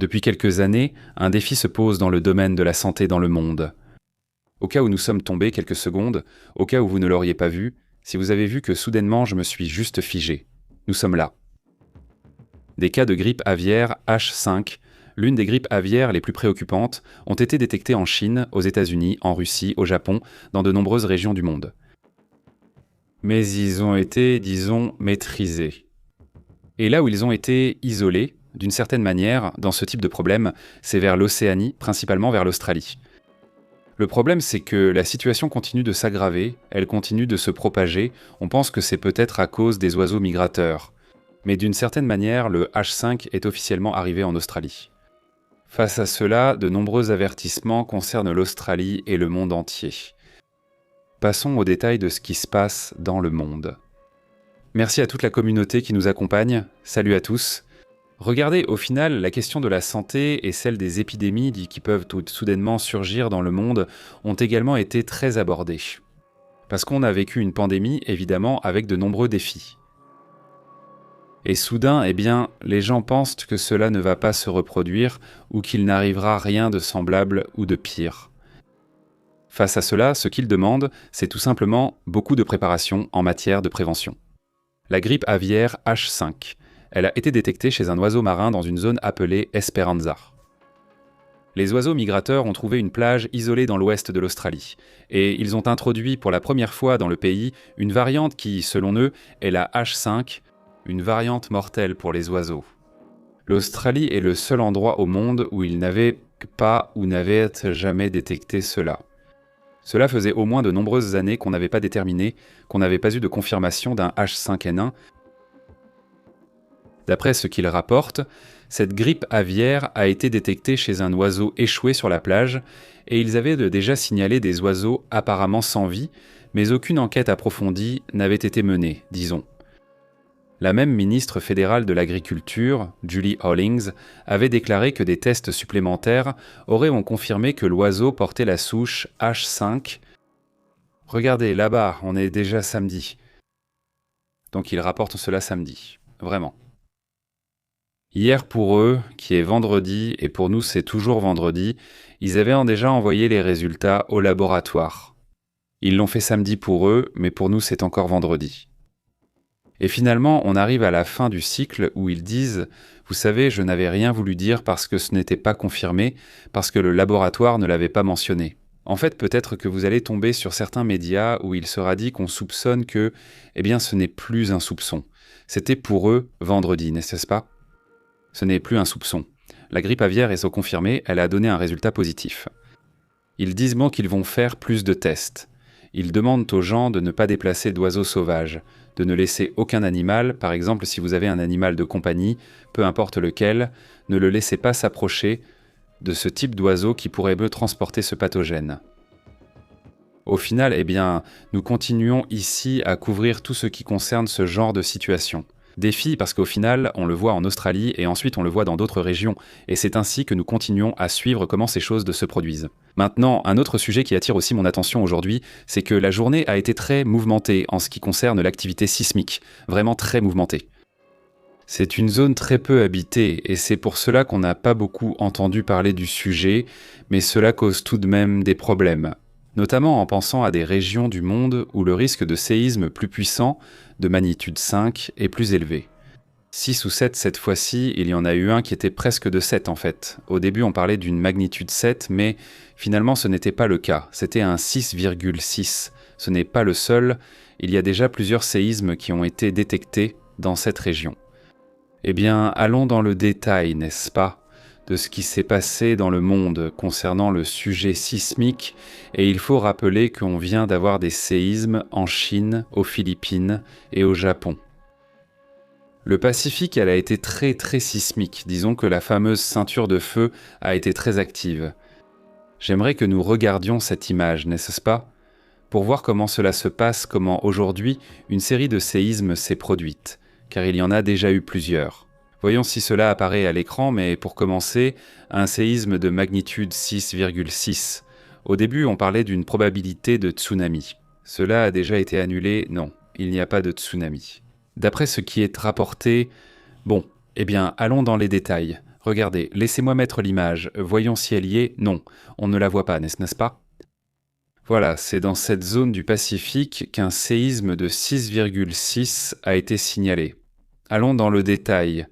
Depuis quelques années, un défi se pose dans le domaine de la santé dans le monde. Au cas où nous sommes tombés quelques secondes, au cas où vous ne l'auriez pas vu, si vous avez vu que soudainement je me suis juste figé. Nous sommes là. Des cas de grippe aviaire H5, l'une des grippes aviaires les plus préoccupantes, ont été détectés en Chine, aux États-Unis, en Russie, au Japon, dans de nombreuses régions du monde. Mais ils ont été, disons, maîtrisés. Et là où ils ont été isolés, d'une certaine manière, dans ce type de problème, c'est vers l'Océanie, principalement vers l'Australie. Le problème, c'est que la situation continue de s'aggraver, elle continue de se propager, on pense que c'est peut-être à cause des oiseaux migrateurs. Mais d'une certaine manière, le H5 est officiellement arrivé en Australie. Face à cela, de nombreux avertissements concernent l'Australie et le monde entier. Passons aux détails de ce qui se passe dans le monde. Merci à toute la communauté qui nous accompagne, salut à tous. Regardez, au final, la question de la santé et celle des épidémies qui peuvent tout soudainement surgir dans le monde ont également été très abordées. Parce qu'on a vécu une pandémie, évidemment, avec de nombreux défis. Et soudain, les gens pensent que cela ne va pas se reproduire ou qu'il n'arrivera rien de semblable ou de pire. Face à cela, ce qu'ils demandent, c'est tout simplement beaucoup de préparation en matière de prévention. La grippe aviaire H5. Elle a été détectée chez un oiseau marin dans une zone appelée Esperanza. Les oiseaux migrateurs ont trouvé une plage isolée dans l'ouest de l'Australie, et ils ont introduit pour la première fois dans le pays une variante qui, selon eux, est la H5, une variante mortelle pour les oiseaux. L'Australie est le seul endroit au monde où ils n'avaient pas ou n'avaient jamais détecté cela. Cela faisait au moins de nombreuses années qu'on n'avait pas déterminé, qu'on n'avait pas eu de confirmation d'un H5N1. D'après ce qu'ils rapportent, cette grippe aviaire a été détectée chez un oiseau échoué sur la plage et ils avaient déjà signalé des oiseaux apparemment sans vie, mais aucune enquête approfondie n'avait été menée, disons. La même ministre fédérale de l'Agriculture, Julie Hollings, avait déclaré que des tests supplémentaires auraient confirmé que l'oiseau portait la souche H5. Regardez, là-bas, on est déjà samedi. Donc ils rapportent cela samedi, vraiment. Hier pour eux, qui est vendredi, et pour nous c'est toujours vendredi, ils avaient déjà envoyé les résultats au laboratoire. Ils l'ont fait samedi pour eux, mais pour nous c'est encore vendredi. Et finalement, on arrive à la fin du cycle où ils disent « Vous savez, je n'avais rien voulu dire parce que ce n'était pas confirmé, parce que le laboratoire ne l'avait pas mentionné. » En fait, peut-être que vous allez tomber sur certains médias où il sera dit qu'on soupçonne que, ce n'est plus un soupçon. C'était pour eux vendredi, n'est-ce pas ? Ce n'est plus un soupçon. La grippe aviaire est confirmée, elle a donné un résultat positif. Ils disent qu'ils vont faire plus de tests. Ils demandent aux gens de ne pas déplacer d'oiseaux sauvages, de ne laisser aucun animal, par exemple si vous avez un animal de compagnie, peu importe lequel, ne le laissez pas s'approcher de ce type d'oiseau qui pourrait transporter ce pathogène. Au final, nous continuons ici à couvrir tout ce qui concerne ce genre de situation. Défi parce qu'au final, on le voit en Australie et ensuite on le voit dans d'autres régions, et c'est ainsi que nous continuons à suivre comment ces choses se produisent. Maintenant, un autre sujet qui attire aussi mon attention aujourd'hui, c'est que la journée a été très mouvementée en ce qui concerne l'activité sismique, vraiment très mouvementée. C'est une zone très peu habitée, et c'est pour cela qu'on n'a pas beaucoup entendu parler du sujet, mais cela cause tout de même des problèmes. Notamment en pensant à des régions du monde où le risque de séisme plus puissant, de magnitude 5, est plus élevé. 6 ou 7 cette fois-ci, il y en a eu un qui était presque de 7 en fait. Au début on parlait d'une magnitude 7, mais finalement ce n'était pas le cas, c'était un 6,6. Ce n'est pas le seul, il y a déjà plusieurs séismes qui ont été détectés dans cette région. Allons dans le détail, n'est-ce pas ? De ce qui s'est passé dans le monde concernant le sujet sismique, et il faut rappeler qu'on vient d'avoir des séismes en Chine, aux Philippines et au Japon. Le Pacifique, elle a été très très sismique, disons que la fameuse ceinture de feu a été très active. J'aimerais que nous regardions cette image, n'est-ce pas ? Pour voir comment cela se passe, comment aujourd'hui une série de séismes s'est produite, car il y en a déjà eu plusieurs. Voyons si cela apparaît à l'écran, mais pour commencer, un séisme de magnitude 6,6. Au début, on parlait d'une probabilité de tsunami. Cela a déjà été annulé, non, il n'y a pas de tsunami. D'après ce qui est rapporté, allons dans les détails. Regardez, laissez-moi mettre l'image, voyons si elle y est. Non, on ne la voit pas, n'est-ce pas? Voilà, c'est dans cette zone du Pacifique qu'un séisme de 6,6 a été signalé. Allons dans le détail.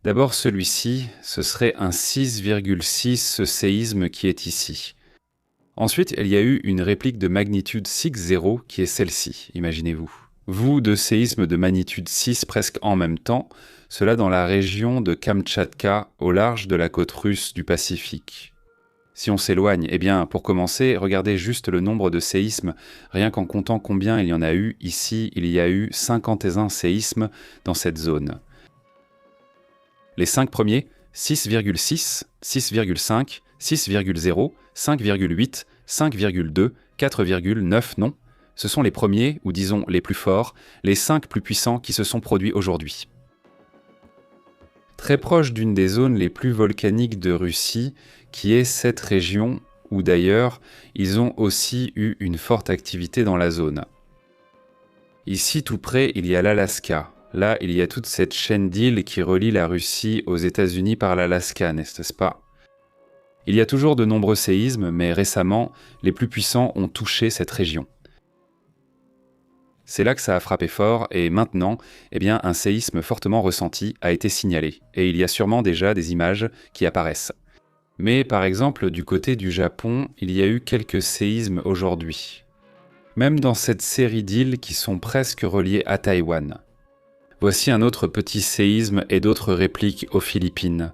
D'abord celui-ci, ce serait un 6,6 ce séisme qui est ici. Ensuite, il y a eu une réplique de magnitude 6,0 qui est celle-ci, imaginez-vous. Vous, deux séismes de magnitude 6 presque en même temps, cela dans la région de Kamtchatka, au large de la côte russe du Pacifique. Si on s'éloigne, eh bien, pour commencer, regardez juste le nombre de séismes, rien qu'en comptant combien il y en a eu. Ici, il y a eu 51 séismes dans cette zone. Les 5 premiers, 6,6, 6,5, 6,0, 5,8, 5,2, 4,9, non. Ce sont les premiers, ou disons les plus forts, les 5 plus puissants qui se sont produits aujourd'hui. Très proche d'une des zones les plus volcaniques de Russie, qui est cette région où d'ailleurs ils ont aussi eu une forte activité dans la zone. Ici tout près, il y a l'Alaska. Là, il y a toute cette chaîne d'îles qui relie la Russie aux États-Unis par l'Alaska, n'est-ce pas? Il y a toujours de nombreux séismes, mais récemment, les plus puissants ont touché cette région. C'est là que ça a frappé fort, et maintenant, eh bien, un séisme fortement ressenti a été signalé, et il y a sûrement déjà des images qui apparaissent. Mais par exemple, du côté du Japon, il y a eu quelques séismes aujourd'hui. Même dans cette série d'îles qui sont presque reliées à Taïwan. Voici un autre petit séisme et d'autres répliques aux Philippines.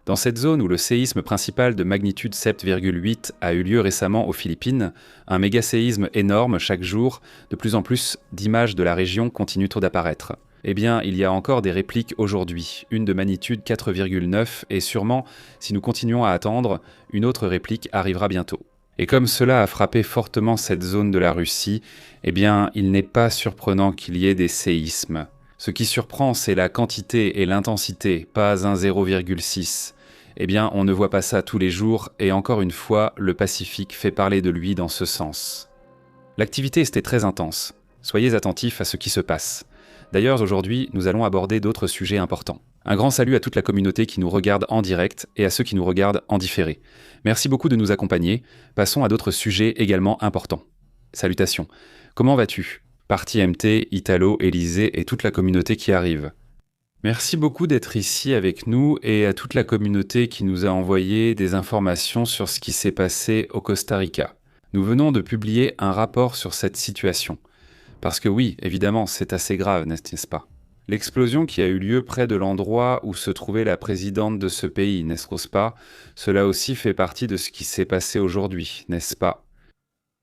Dans cette zone où le séisme principal de magnitude 7,8 a eu lieu récemment aux Philippines, un méga-séisme énorme chaque jour, de plus en plus d'images de la région continuent d'apparaître. Eh bien, il y a encore des répliques aujourd'hui, une de magnitude 4,9 et sûrement, si nous continuons à attendre, une autre réplique arrivera bientôt. Et comme cela a frappé fortement cette zone de la Russie, eh bien, il n'est pas surprenant qu'il y ait des séismes. Ce qui surprend, c'est la quantité et l'intensité, pas un 0,6. Eh bien, on ne voit pas ça tous les jours, et encore une fois, le Pacifique fait parler de lui dans ce sens. L'activité était très intense. Soyez attentifs à ce qui se passe. D'ailleurs, aujourd'hui, nous allons aborder d'autres sujets importants. Un grand salut à toute la communauté qui nous regarde en direct et à ceux qui nous regardent en différé. Merci beaucoup de nous accompagner. Passons à d'autres sujets également importants. Salutations. Comment vas-tu? Parti MT, Italo, Élisée et toute la communauté qui arrive. Merci beaucoup d'être ici avec nous et à toute la communauté qui nous a envoyé des informations sur ce qui s'est passé au Costa Rica. Nous venons de publier un rapport sur cette situation. Parce que oui, évidemment, c'est assez grave, n'est-ce pas? L'explosion qui a eu lieu près de l'endroit où se trouvait la présidente de ce pays, n'est-ce pas? Cela aussi fait partie de ce qui s'est passé aujourd'hui, n'est-ce pas?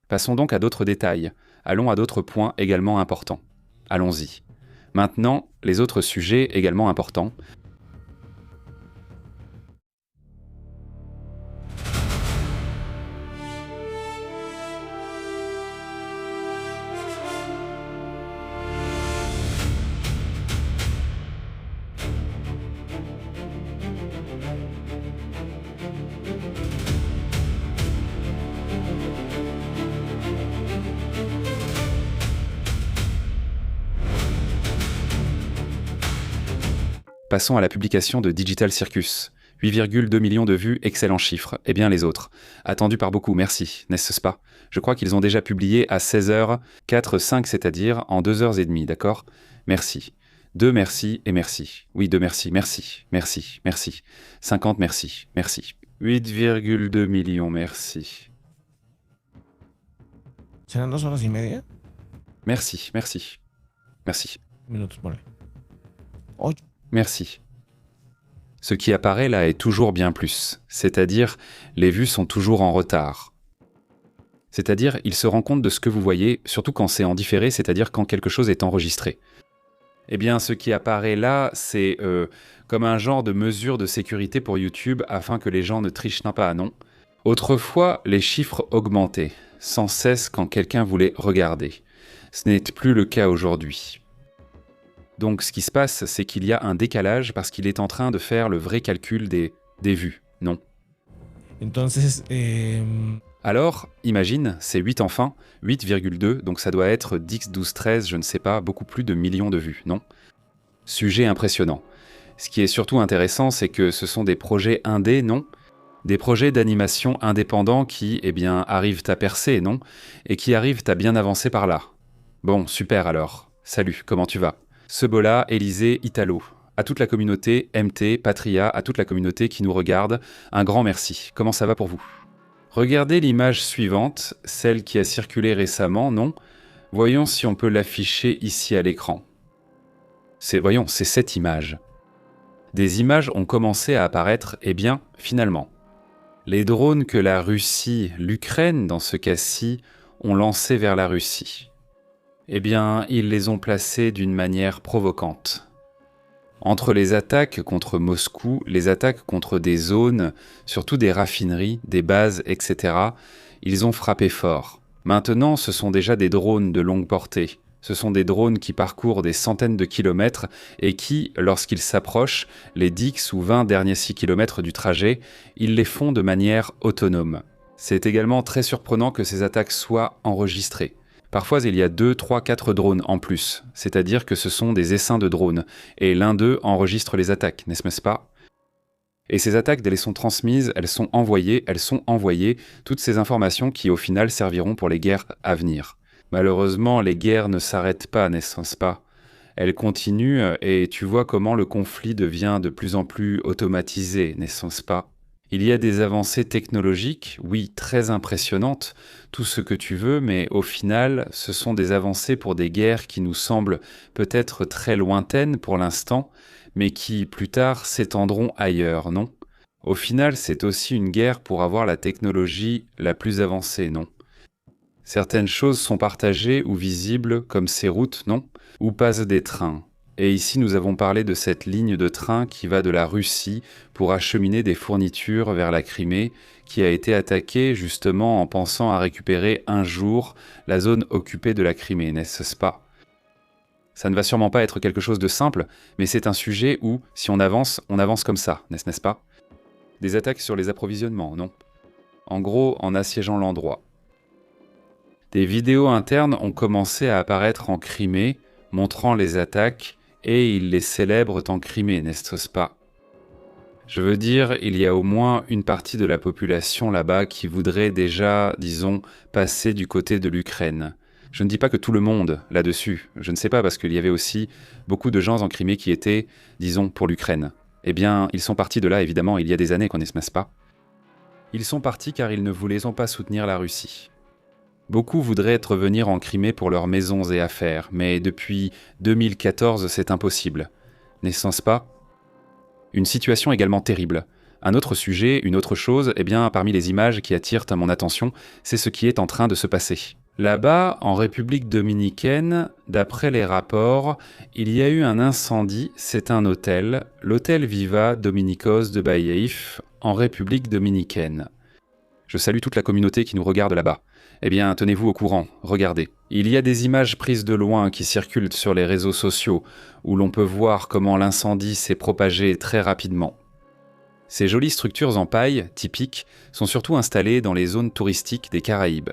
Passons donc à d'autres détails. Allons à d'autres points également importants. Allons-y. Maintenant, les autres sujets également importants. Passons à la publication de Digital Circus. 8,2 millions de vues, excellent chiffre. Et bien les autres. Attendu par beaucoup, merci, n'est-ce pas? Je crois qu'ils ont déjà publié à 16h, 4, 5, c'est-à-dire en 2h30, d'accord? Merci. 2 merci et merci. Oui, 2 merci, merci, merci, merci. 50 merci, merci. 8,2 millions, merci. ¿Serán 2 horas y media? Merci, merci. Merci. Minutos, vale. 8. Merci. Ce qui apparaît là est toujours bien plus, c'est-à-dire les vues sont toujours en retard. C'est-à-dire il se rend compte de ce que vous voyez, surtout quand c'est en différé, c'est-à-dire quand quelque chose est enregistré. Eh bien, ce qui apparaît là, c'est comme un genre de mesure de sécurité pour YouTube afin que les gens ne trichent pas, non? Autrefois, les chiffres augmentaient, sans cesse quand quelqu'un voulait regarder. Ce n'est plus le cas aujourd'hui. Donc ce qui se passe, c'est qu'il y a un décalage parce qu'il est en train de faire le vrai calcul des vues, non? Entonces, Alors, imagine, c'est 8 enfin, 8,2, donc ça doit être 10, 12, 13, je ne sais pas, beaucoup plus de millions de vues, non? Sujet impressionnant. Ce qui est surtout intéressant, c'est que ce sont des projets indés, non? Des projets d'animation indépendants qui, arrivent à percer, non? Et qui arrivent à bien avancer par là. Bon, super alors. Salut, comment tu vas? Cebola, Élisée, Italo. À toute la communauté, MT, Patria, à toute la communauté qui nous regarde, un grand merci. Comment ça va pour vous? Regardez l'image suivante, celle qui a circulé récemment, non? Voyons si on peut l'afficher ici à l'écran. C'est cette image. Des images ont commencé à apparaître, finalement. Les drones que la Russie, l'Ukraine dans ce cas-ci, ont lancés vers la Russie. Ils les ont placés d'une manière provocante. Entre les attaques contre Moscou, les attaques contre des zones, surtout des raffineries, des bases, etc., ils ont frappé fort. Maintenant, ce sont déjà des drones de longue portée. Ce sont des drones qui parcourent des centaines de kilomètres et qui, lorsqu'ils s'approchent, les 10 ou 20 derniers 6 kilomètres du trajet, ils les font de manière autonome. C'est également très surprenant que ces attaques soient enregistrées. Parfois, il y a 2, 3, 4 drones en plus, c'est-à-dire que ce sont des essaims de drones, et l'un d'eux enregistre les attaques, n'est-ce pas? Et ces attaques, elles sont transmises, elles sont envoyées, toutes ces informations qui au final serviront pour les guerres à venir. Malheureusement, les guerres ne s'arrêtent pas, n'est-ce pas? Elles continuent, et tu vois comment le conflit devient de plus en plus automatisé, n'est-ce pas? Il y a des avancées technologiques, oui, très impressionnantes, tout ce que tu veux, mais au final, ce sont des avancées pour des guerres qui nous semblent peut-être très lointaines pour l'instant, mais qui, plus tard, s'étendront ailleurs, non? Au final, c'est aussi une guerre pour avoir la technologie la plus avancée, non? Certaines choses sont partagées ou visibles, comme ces routes, non? Où passent des trains. Et ici, nous avons parlé de cette ligne de train qui va de la Russie pour acheminer des fournitures vers la Crimée, qui a été attaquée justement en pensant à récupérer un jour la zone occupée de la Crimée, n'est-ce pas? Ça ne va sûrement pas être quelque chose de simple, mais c'est un sujet où, si on avance comme ça, n'est-ce pas? Des attaques sur les approvisionnements, non? En gros, en assiégeant l'endroit. Des vidéos internes ont commencé à apparaître en Crimée, montrant les attaques, et ils les célèbrent en Crimée, n'est-ce pas? Je veux dire, il y a au moins une partie de la population là-bas qui voudrait déjà, disons, passer du côté de l'Ukraine. Je ne dis pas que tout le monde là-dessus, je ne sais pas, parce qu'il y avait aussi beaucoup de gens en Crimée qui étaient, disons, pour l'Ukraine. Ils sont partis de là, évidemment, il y a des années, n'est-ce pas? Ils sont partis car ils ne voulaient pas soutenir la Russie. Beaucoup voudraient revenir en Crimée pour leurs maisons et affaires, mais depuis 2014, c'est impossible. N'est-ce pas? Une situation également terrible. Un autre sujet, une autre chose, parmi les images qui attirent à mon attention, c'est ce qui est en train de se passer. Là-bas, en République dominicaine, d'après les rapports, il y a eu un incendie, c'est un hôtel, l'hôtel Viva Dominicos de Bayeif, en République dominicaine. Je salue toute la communauté qui nous regarde là-bas. Tenez-vous au courant, regardez. Il y a des images prises de loin qui circulent sur les réseaux sociaux, où l'on peut voir comment l'incendie s'est propagé très rapidement. Ces jolies structures en paille, typiques, sont surtout installées dans les zones touristiques des Caraïbes.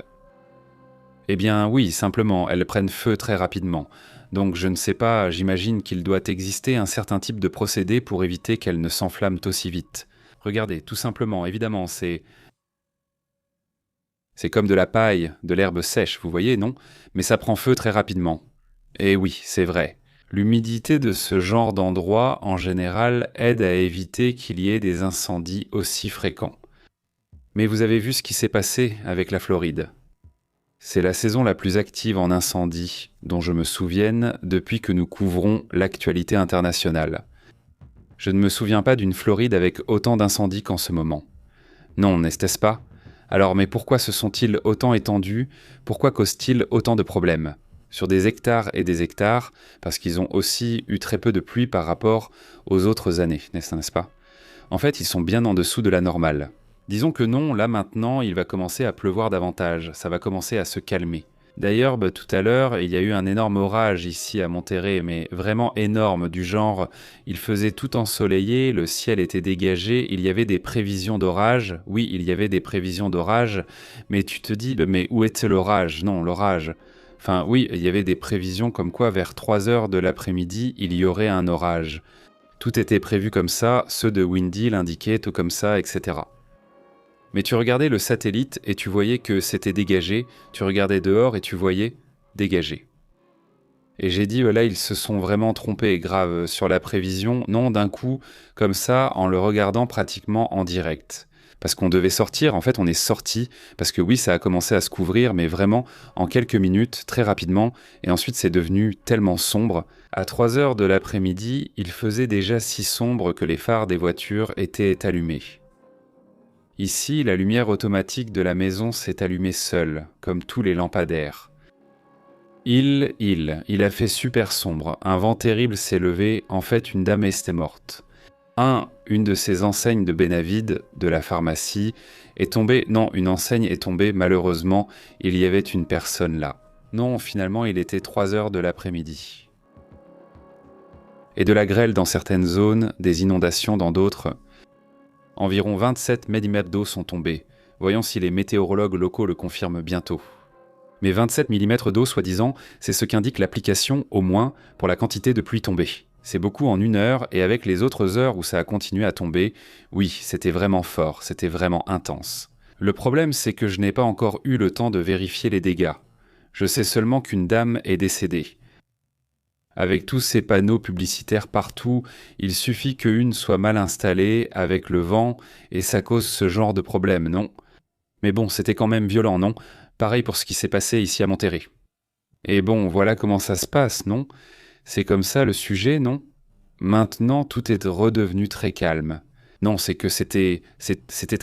Oui, simplement, elles prennent feu très rapidement. Donc je ne sais pas, j'imagine qu'il doit exister un certain type de procédé pour éviter qu'elles ne s'enflamment aussi vite. Regardez, tout simplement, évidemment, c'est comme de la paille, de l'herbe sèche, vous voyez, non? Mais ça prend feu très rapidement. Et oui, c'est vrai. L'humidité de ce genre d'endroit, en général, aide à éviter qu'il y ait des incendies aussi fréquents. Mais vous avez vu ce qui s'est passé avec la Floride. C'est la saison la plus active en incendie, dont je me souvienne depuis que nous couvrons l'actualité internationale. Je ne me souviens pas d'une Floride avec autant d'incendies qu'en ce moment. Non, n'est-ce pas? Alors, mais pourquoi se sont-ils autant étendus? Pourquoi causent-ils autant de problèmes? Sur des hectares et des hectares, parce qu'ils ont aussi eu très peu de pluie par rapport aux autres années, n'est-ce pas? En fait, ils sont bien en dessous de la normale. Disons que non, là maintenant, il va commencer à pleuvoir davantage, ça va commencer à se calmer. D'ailleurs, tout à l'heure, il y a eu un énorme orage ici à Monterrey, mais vraiment énorme, du genre, il faisait tout ensoleillé, le ciel était dégagé, il y avait des prévisions d'orage, oui, il y avait des prévisions d'orage, mais tu te dis, mais où était l'orage? Non, l'orage. Oui, il y avait des prévisions comme quoi vers 3 heures de l'après-midi, il y aurait un orage. Tout était prévu comme ça, ceux de Windy l'indiquaient tout comme ça, etc. Mais tu regardais le satellite et tu voyais que c'était dégagé, tu regardais dehors et tu voyais dégagé. Et j'ai dit, là, ils se sont vraiment trompés, grave, sur la prévision. Non, d'un coup, comme ça, en le regardant pratiquement en direct. Parce qu'on devait sortir, en fait, on est sorti, parce que oui, ça a commencé à se couvrir, mais vraiment en quelques minutes, très rapidement, et ensuite c'est devenu tellement sombre. À 3 heures de l'après-midi, il faisait déjà si sombre que les phares des voitures étaient allumés. Ici, la lumière automatique de la maison s'est allumée seule, comme tous les lampadaires. Il a fait super sombre, un vent terrible s'est levé, en fait une dame était morte. Une de ces enseignes de Benavid, de la pharmacie, est tombée, non, une enseigne est tombée, malheureusement, il y avait une personne là. Non, finalement, il était 3 heures de l'après-midi. Et de la grêle dans certaines zones, des inondations dans d'autres. Environ 27 mm d'eau sont tombés. Voyons si les météorologues locaux le confirment bientôt. Mais 27 mm d'eau, soi-disant, c'est ce qu'indique l'application, au moins, pour la quantité de pluie tombée. C'est beaucoup en 1 heure, et avec les autres heures où ça a continué à tomber, oui, c'était vraiment fort, c'était vraiment intense. Le problème, c'est que je n'ai pas encore eu le temps de vérifier les dégâts. Je sais seulement qu'une dame est décédée. Avec tous ces panneaux publicitaires partout, il suffit qu'une soit mal installée, avec le vent, et ça cause ce genre de problème, non? Mais bon, c'était quand même violent, non? Pareil pour ce qui s'est passé ici à Monterrey. Et bon, voilà comment ça se passe, non? C'est comme ça le sujet, non? Maintenant, tout est redevenu très calme. Non, c'est que c'était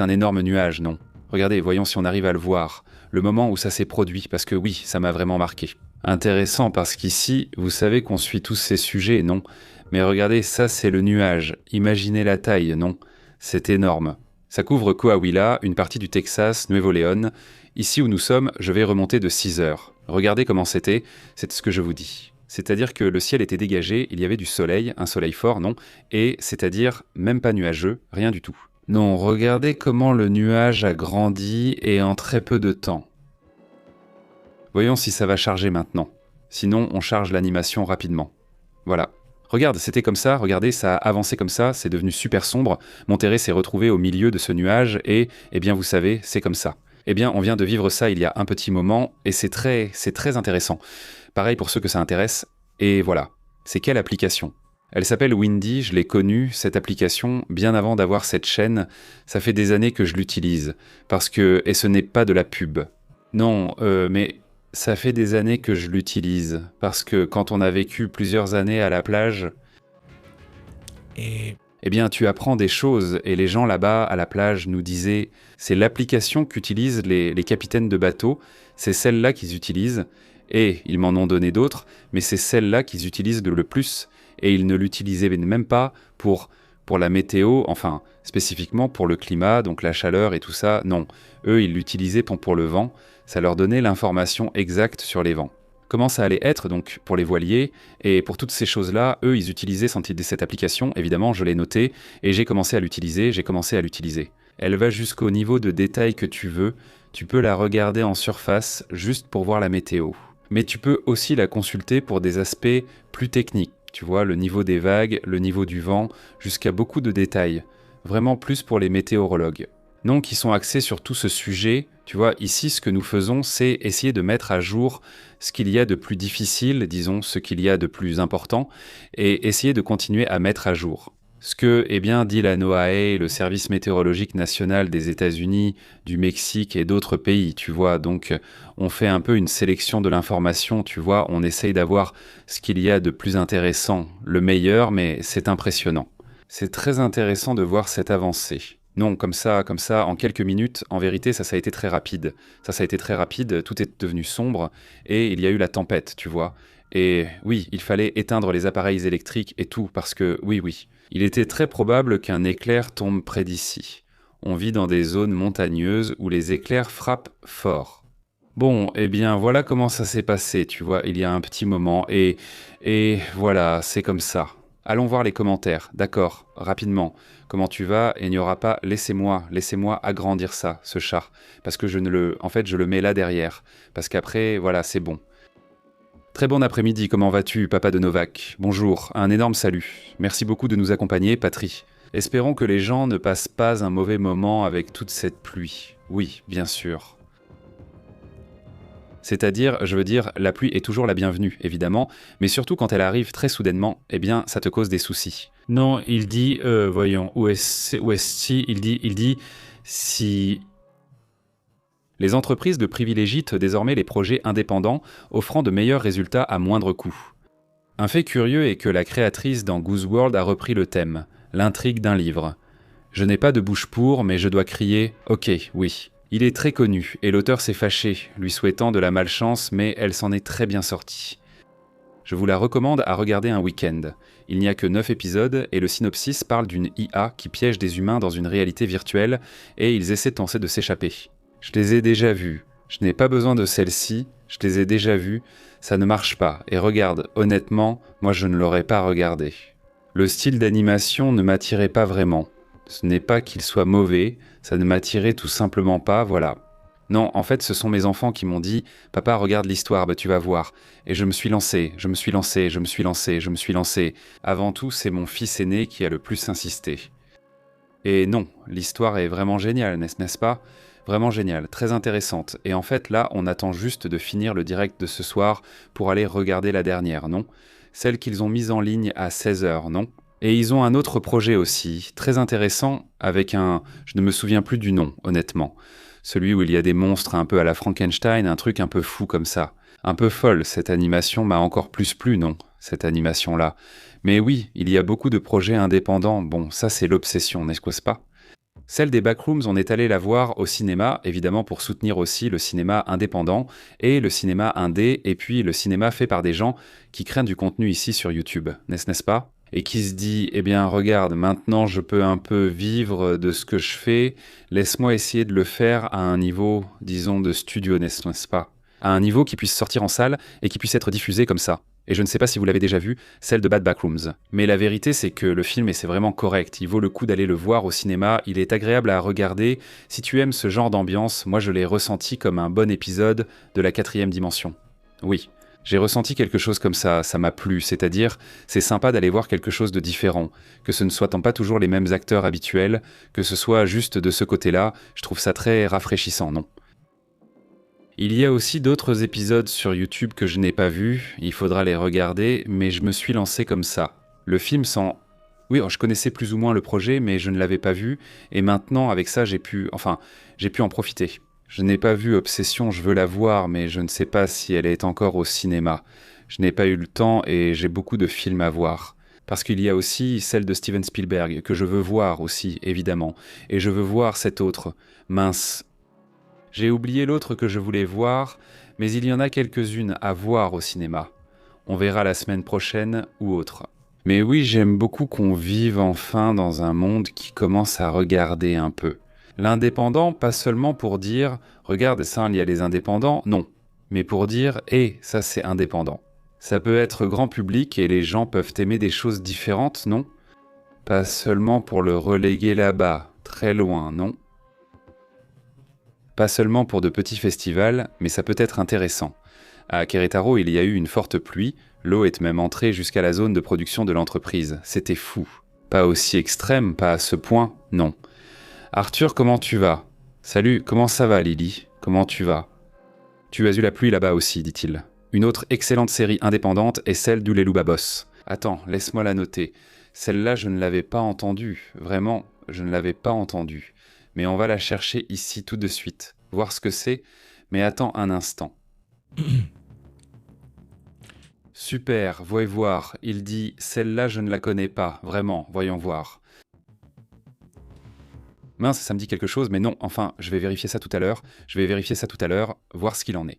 un énorme nuage, non? Regardez, voyons si on arrive à le voir. Le moment où ça s'est produit, parce que oui, ça m'a vraiment marqué. Intéressant, parce qu'ici, vous savez qu'on suit tous ces sujets, non? Mais regardez, ça c'est le nuage. Imaginez la taille, non? C'est énorme. Ça couvre Coahuila, une partie du Texas, Nuevo León. Ici où nous sommes, je vais remonter de 6 heures. Regardez comment c'était, c'est ce que je vous dis. C'est-à-dire que le ciel était dégagé, il y avait du soleil, un soleil fort, non? Et c'est-à-dire même pas nuageux, rien du tout. Non, regardez comment le nuage a grandi et en très peu de temps. Voyons si ça va charger maintenant. Sinon, on charge l'animation rapidement. Voilà. Regarde, c'était comme ça, regardez, ça a avancé comme ça, c'est devenu super sombre. Monterrey s'est retrouvé au milieu de ce nuage et, eh bien, vous savez, c'est comme ça. Eh bien, on vient de vivre ça il y a un petit moment et c'est très intéressant. Pareil pour ceux que ça intéresse. Et voilà. C'est quelle application ? Elle s'appelle Windy, je l'ai connue, cette application, bien avant d'avoir cette chaîne. Ça fait des années que je l'utilise. Et ce n'est pas de la pub. Non, mais ça fait des années que je l'utilise. Parce que quand on a vécu plusieurs années à la plage, eh bien, tu apprends des choses. Et les gens là-bas, à la plage, nous disaient, c'est l'application qu'utilisent les capitaines de bateaux. C'est celle-là qu'ils utilisent. Et ils m'en ont donné d'autres, mais c'est celle-là qu'ils utilisent le plus. Et ils ne l'utilisaient même pas pour la météo, enfin, spécifiquement pour le climat, donc la chaleur et tout ça. Non, eux, ils l'utilisaient pour le vent. Ça leur donnait l'information exacte sur les vents. Comment ça allait être donc pour les voiliers et pour toutes ces choses-là, eux, ils utilisaient cette application. Évidemment, je l'ai notée et j'ai commencé à l'utiliser. Elle va jusqu'au niveau de détail que tu veux. Tu peux la regarder en surface juste pour voir la météo. Mais tu peux aussi la consulter pour des aspects plus techniques. Tu vois, le niveau des vagues, le niveau du vent, jusqu'à beaucoup de détails. Vraiment plus pour les météorologues. Non, qui sont axés sur tout ce sujet. Tu vois, ici, ce que nous faisons, c'est essayer de mettre à jour ce qu'il y a de plus difficile, disons, ce qu'il y a de plus important, et essayer de continuer à mettre à jour. Ce que, eh bien, dit la NOAA, le Service météorologique national des États-Unis, du Mexique et d'autres pays, tu vois. Donc, on fait un peu une sélection de l'information, tu vois. On essaye d'avoir ce qu'il y a de plus intéressant, le meilleur, mais c'est impressionnant. C'est très intéressant de voir cette avancée. Non, comme ça, en quelques minutes, en vérité, ça a été très rapide. Tout est devenu sombre, et il y a eu la tempête, tu vois. Et oui, il fallait éteindre les appareils électriques et tout, parce que, oui. Il était très probable qu'un éclair tombe près d'ici. On vit dans des zones montagneuses où les éclairs frappent fort. Bon, eh bien, voilà comment ça s'est passé, tu vois, il y a un petit moment, et voilà, c'est comme ça. Allons voir les commentaires, d'accord, rapidement. Comment tu vas? Et il n'y aura pas, laissez-moi agrandir ça, ce char, parce que je le mets là derrière, parce qu'après, voilà, c'est bon. Très bon après-midi, comment vas-tu, papa de Novak? Bonjour, un énorme salut. Merci beaucoup de nous accompagner, Patry. Espérons que les gens ne passent pas un mauvais moment avec toute cette pluie. Oui, bien sûr. C'est-à-dire, je veux dire, la pluie est toujours la bienvenue, évidemment, mais surtout quand elle arrive très soudainement, eh bien, ça te cause des soucis. Non, il dit, voyons, où est-ce, il dit, si... Les entreprises de privilégient désormais les projets indépendants, offrant de meilleurs résultats à moindre coût. Un fait curieux est que la créatrice dans Goose World a repris le thème, l'intrigue d'un livre. Je n'ai pas de bouche pour, mais je dois crier « Ok, oui ». Il est très connu, et l'auteur s'est fâché, lui souhaitant de la malchance, mais elle s'en est très bien sortie. Je vous la recommande à regarder un week-end. Il n'y a que 9 épisodes, et le synopsis parle d'une IA qui piège des humains dans une réalité virtuelle, et ils essaient de tenter de s'échapper. Je les ai déjà vus. Je n'ai pas besoin de celle-ci, je les ai déjà vus. Ça ne marche pas, et regarde, honnêtement, moi je ne l'aurais pas regardé. Le style d'animation ne m'attirait pas vraiment. Ce n'est pas qu'il soit mauvais, ça ne m'attirait tout simplement pas, voilà. Non, en fait, ce sont mes enfants qui m'ont dit « Papa, regarde l'histoire, bah tu vas voir ». Et je me suis lancé. Avant tout, c'est mon fils aîné qui a le plus insisté. Et non, l'histoire est vraiment géniale, n'est-ce pas ? Vraiment géniale, très intéressante. Et en fait, là, on attend juste de finir le direct de ce soir pour aller regarder la dernière, non ? Celle qu'ils ont mise en ligne à 16h, non ? Et ils ont un autre projet aussi, très intéressant, avec un... Je ne me souviens plus du nom, honnêtement. Celui où il y a des monstres un peu à la Frankenstein, un truc un peu fou comme ça. Un peu folle, cette animation m'a encore plus plu, non ? Cette animation-là. Mais oui, il y a beaucoup de projets indépendants. Bon, ça c'est l'obsession, n'est-ce pas ? Celle des Backrooms, on est allé la voir au cinéma, évidemment pour soutenir aussi le cinéma indépendant, et le cinéma indé, et puis le cinéma fait par des gens qui créent du contenu ici sur YouTube, n'est-ce pas ? Et qui se dit, eh bien regarde, maintenant je peux un peu vivre de ce que je fais, laisse-moi essayer de le faire à un niveau, disons, de studio, n'est-ce pas ? À un niveau qui puisse sortir en salle et qui puisse être diffusé comme ça. Et je ne sais pas si vous l'avez déjà vu, celle de Bad Backrooms. Mais la vérité, c'est que le film, et c'est vraiment correct, il vaut le coup d'aller le voir au cinéma, il est agréable à regarder. Si tu aimes ce genre d'ambiance, moi je l'ai ressenti comme un bon épisode de la 4e dimension. Oui, j'ai ressenti quelque chose comme ça m'a plu, c'est-à-dire, c'est sympa d'aller voir quelque chose de différent, que ce ne soient pas toujours les mêmes acteurs habituels, que ce soit juste de ce côté-là, je trouve ça très rafraîchissant, non ? Il y a aussi d'autres épisodes sur YouTube que je n'ai pas vus, il faudra les regarder, mais je me suis lancé comme ça. Le film sans... Oui, je connaissais plus ou moins le projet, mais je ne l'avais pas vu, et maintenant, avec ça, j'ai pu en profiter. Je n'ai pas vu Obsession, je veux la voir, mais je ne sais pas si elle est encore au cinéma. Je n'ai pas eu le temps et j'ai beaucoup de films à voir. Parce qu'il y a aussi celle de Steven Spielberg, que je veux voir aussi, évidemment. Et je veux voir cette autre. Mince. J'ai oublié l'autre que je voulais voir, mais il y en a quelques-unes à voir au cinéma. On verra la semaine prochaine ou autre. Mais oui, j'aime beaucoup qu'on vive enfin dans un monde qui commence à regarder un peu. L'indépendant, pas seulement pour dire « Regarde, ça, il y a les indépendants », non. Mais pour dire « ça c'est indépendant ». Ça peut être grand public et les gens peuvent aimer des choses différentes, non ? Pas seulement pour le reléguer là-bas, très loin, non ? Pas seulement pour de petits festivals, mais ça peut être intéressant. À Querétaro, il y a eu une forte pluie, l'eau est même entrée jusqu'à la zone de production de l'entreprise. C'était fou. Pas aussi extrême, pas à ce point, non. Arthur, comment tu vas ? Salut, comment ça va, Lily ? Comment tu vas ? Tu as eu la pluie là-bas aussi, dit-il. Une autre excellente série indépendante est celle d'Oulelou Babos. Attends, laisse-moi la noter. Celle-là, je ne l'avais pas entendue. Vraiment, je ne l'avais pas entendue. Mais on va la chercher ici tout de suite, voir ce que c'est, mais attends un instant. Super, voyez voir, il dit « Celle-là, je ne la connais pas, vraiment, voyons voir ». Mince, ça me dit quelque chose, mais non, enfin, je vais vérifier ça tout à l'heure, voir ce qu'il en est.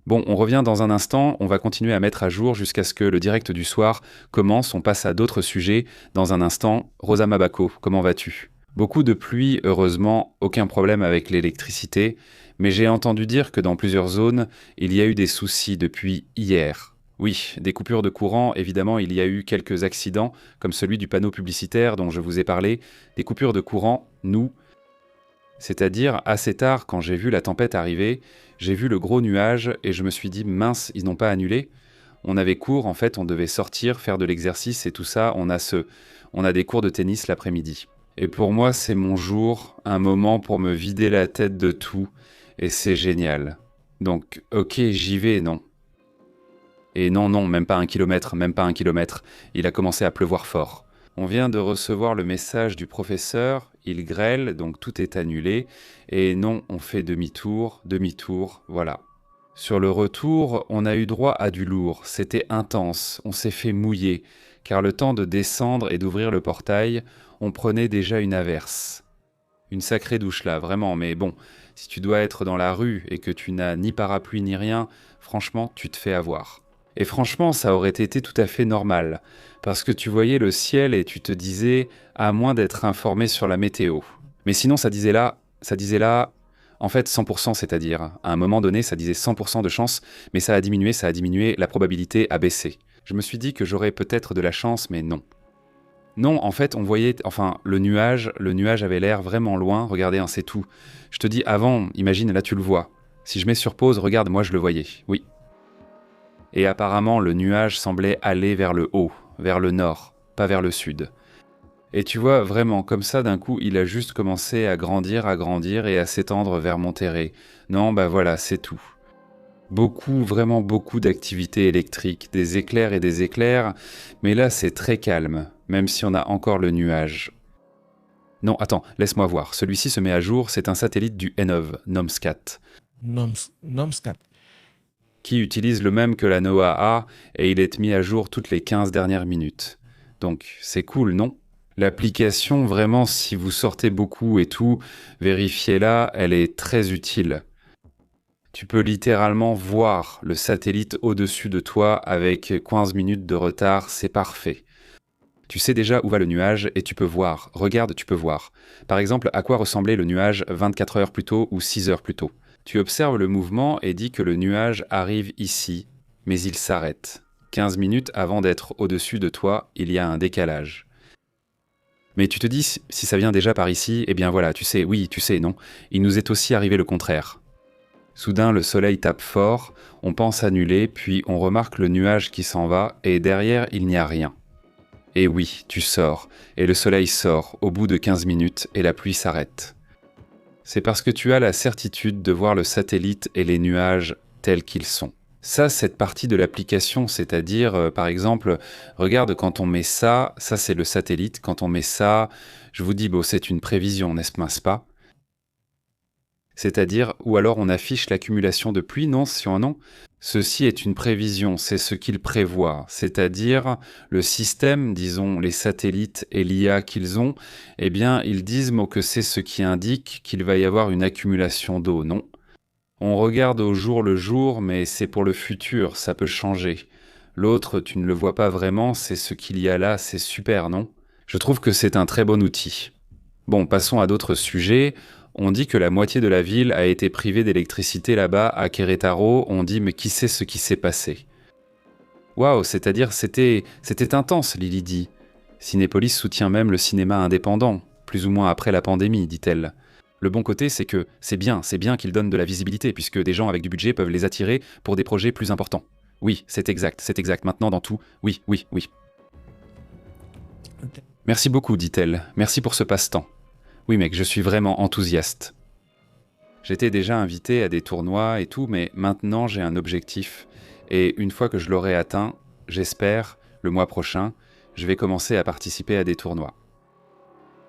Bon, on revient dans un instant, on va continuer à mettre à jour jusqu'à ce que le direct du soir commence, on passe à d'autres sujets. Dans un instant, Rosa Mabako, comment vas-tu ? Beaucoup de pluie, heureusement, aucun problème avec l'électricité, mais j'ai entendu dire que dans plusieurs zones, il y a eu des soucis depuis hier. Oui, des coupures de courant, évidemment, il y a eu quelques accidents, comme celui du panneau publicitaire dont je vous ai parlé. Des coupures de courant, c'est-à-dire assez tard, quand j'ai vu la tempête arriver, j'ai vu le gros nuage et je me suis dit « mince, ils n'ont pas annulé ?» On avait cours, en fait, on devait sortir, faire de l'exercice et tout ça. On a des cours de tennis l'après-midi. Et pour moi, c'est mon jour, un moment pour me vider la tête de tout. Et c'est génial. Donc, ok, j'y vais, non. Et non, non, même pas 1 kilomètre, même pas 1 kilomètre. Il a commencé à pleuvoir fort. On vient de recevoir le message du professeur, il grêle, donc tout est annulé. Et non, on fait demi-tour, voilà. Sur le retour, on a eu droit à du lourd. C'était intense, on s'est fait mouiller. Car le temps de descendre et d'ouvrir le portail, on prenait déjà une averse. Une sacrée douche là, vraiment, mais bon, si tu dois être dans la rue et que tu n'as ni parapluie ni rien, franchement, tu te fais avoir. Et franchement, ça aurait été tout à fait normal, parce que tu voyais le ciel et tu te disais, à moins d'être informé sur la météo. Mais sinon, ça disait là, en fait 100%, c'est-à-dire, à un moment donné, ça disait 100% de chance, mais ça a diminué, la probabilité a baissé. Je me suis dit que j'aurais peut-être de la chance, mais non. Non, en fait, on voyait, enfin, le nuage avait l'air vraiment loin, regardez, hein, c'est tout. Je te dis, avant, imagine, là tu le vois. Si je mets sur pause, regarde, moi je le voyais, oui. Et apparemment, le nuage semblait aller vers le haut, vers le nord, pas vers le sud. Et tu vois, vraiment, comme ça, d'un coup, il a juste commencé à grandir et à s'étendre vers Monterrey. Non, bah voilà, c'est tout. Beaucoup, vraiment beaucoup d'activités électriques, des éclairs, mais là, c'est très calme, même si on a encore le nuage. Non, attends, laisse-moi voir. Celui-ci se met à jour, c'est un satellite du NOV, NOMSCAT, Nomscat. qui utilise le même que la NOAA, et il est mis à jour toutes les 15 dernières minutes. Donc, c'est cool, non ? L'application, vraiment, si vous sortez beaucoup et tout, vérifiez-la, elle est très utile. Tu peux littéralement voir le satellite au-dessus de toi avec 15 minutes de retard, c'est parfait. Tu sais déjà où va le nuage et tu peux voir. Regarde, tu peux voir. Par exemple, à quoi ressemblait le nuage 24 heures plus tôt ou 6 heures plus tôt. Tu observes le mouvement et dis que le nuage arrive ici, mais il s'arrête. 15 minutes avant d'être au-dessus de toi, il y a un décalage. Mais tu te dis, si ça vient déjà par ici, eh bien voilà, tu sais, oui, tu sais, non. Il nous est aussi arrivé le contraire. Soudain, le soleil tape fort, on pense annuler, puis on remarque le nuage qui s'en va, et derrière, il n'y a rien. Et oui, tu sors, et le soleil sort au bout de 15 minutes, et la pluie s'arrête. C'est parce que tu as la certitude de voir le satellite et les nuages tels qu'ils sont. Ça, cette partie de l'application, c'est-à-dire, par exemple, regarde, quand on met ça c'est le satellite, quand on met ça, je vous dis, bon, c'est une prévision, n'est-ce pas ? C'est-à-dire, ou alors on affiche l'accumulation de pluie, non, non. Ceci est une prévision, c'est ce qu'il prévoit, c'est-à-dire le système, disons les satellites et l'IA qu'ils ont, eh bien ils disent que c'est ce qui indique qu'il va y avoir une accumulation d'eau, non. On regarde au jour le jour, mais c'est pour le futur, ça peut changer. L'autre, tu ne le vois pas vraiment, c'est ce qu'il y a là, c'est super, non ? Je trouve que c'est un très bon outil. Bon, passons à d'autres sujets. On dit que la moitié de la ville a été privée d'électricité là-bas, à Querétaro. On dit, mais qui sait ce qui s'est passé ? Waouh, c'est-à-dire c'était intense, Lily dit. Cinépolis soutient même le cinéma indépendant, plus ou moins après la pandémie, dit-elle. Le bon côté, c'est que c'est bien qu'ils donnent de la visibilité, puisque des gens avec du budget peuvent les attirer pour des projets plus importants. Oui, c'est exact, maintenant dans tout, oui. Merci beaucoup, dit-elle, merci pour ce passe-temps. Oui mec, je suis vraiment enthousiaste. J'étais déjà invité à des tournois et tout, mais maintenant j'ai un objectif. Et une fois que je l'aurai atteint, j'espère, le mois prochain, je vais commencer à participer à des tournois.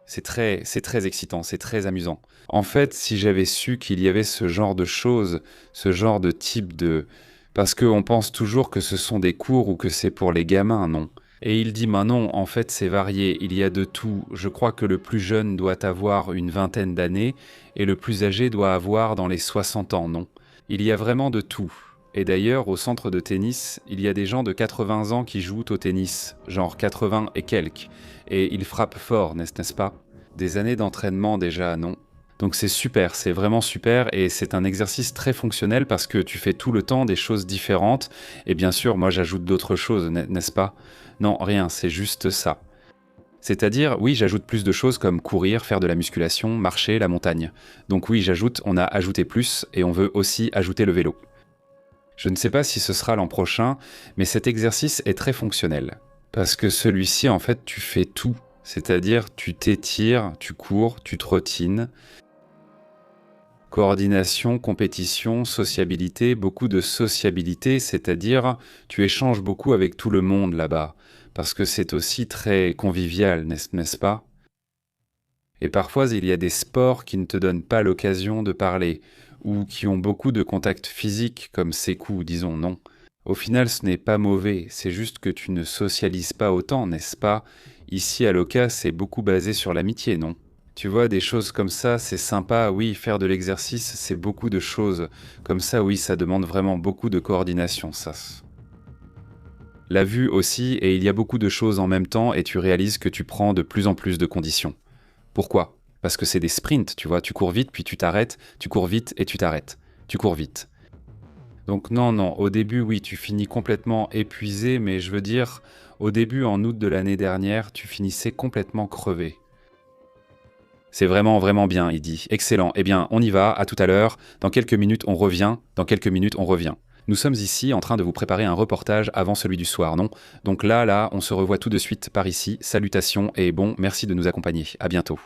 C'est très excitant, c'est très amusant. En fait, si j'avais su qu'il y avait ce genre de choses, ce genre de type de... Parce qu'on pense toujours que ce sont des cours ou que c'est pour les gamins, non ? Et il dit, non, en fait c'est varié, il y a de tout. Je crois que le plus jeune doit avoir une 20aine d'années et le plus âgé doit avoir dans les 60 ans, non. Il y a vraiment de tout. Et d'ailleurs, au centre de tennis, il y a des gens de 80 ans qui jouent au tennis, genre 80 et quelques. Et ils frappent fort, n'est-ce pas ? Des années d'entraînement déjà, non ? Donc c'est super, c'est vraiment super et c'est un exercice très fonctionnel parce que tu fais tout le temps des choses différentes. Et bien sûr, moi j'ajoute d'autres choses, n'est-ce pas ? Non, rien, c'est juste ça. C'est-à-dire, oui, j'ajoute plus de choses comme courir, faire de la musculation, marcher, la montagne. Donc oui, on a ajouté plus et on veut aussi ajouter le vélo. Je ne sais pas si ce sera l'an prochain, mais cet exercice est très fonctionnel. Parce que celui-ci, en fait, tu fais tout. C'est-à-dire, tu t'étires, tu cours, tu trottines. Coordination, compétition, sociabilité, beaucoup de sociabilité, c'est-à-dire, tu échanges beaucoup avec tout le monde là-bas. Parce que c'est aussi très convivial, n'est-ce pas? Et parfois, il y a des sports qui ne te donnent pas l'occasion de parler, ou qui ont beaucoup de contact physique, comme sekou, disons non. Au final, ce n'est pas mauvais, c'est juste que tu ne socialises pas autant, n'est-ce pas? Ici, à l'Oka, c'est beaucoup basé sur l'amitié, non? Tu vois, des choses comme ça, c'est sympa, oui, faire de l'exercice, c'est beaucoup de choses. Comme ça, oui, ça demande vraiment beaucoup de coordination, ça. La vue aussi, et il y a beaucoup de choses en même temps, et tu réalises que tu prends de plus en plus de conditions. Pourquoi? Parce que c'est des sprints, tu vois, tu cours vite, puis tu t'arrêtes, tu cours vite et tu t'arrêtes. Tu cours vite. Donc non, au début, oui, tu finis complètement épuisé, mais je veux dire, au début, en août de l'année dernière, tu finissais complètement crevé. C'est vraiment, vraiment bien, il dit. Excellent. Eh bien, on y va, à tout à l'heure. Dans quelques minutes, on revient. Dans quelques minutes, on revient. Nous sommes ici en train de vous préparer un reportage avant celui du soir, non? Donc là, on se revoit tout de suite par ici. Salutations et bon, merci de nous accompagner. À bientôt.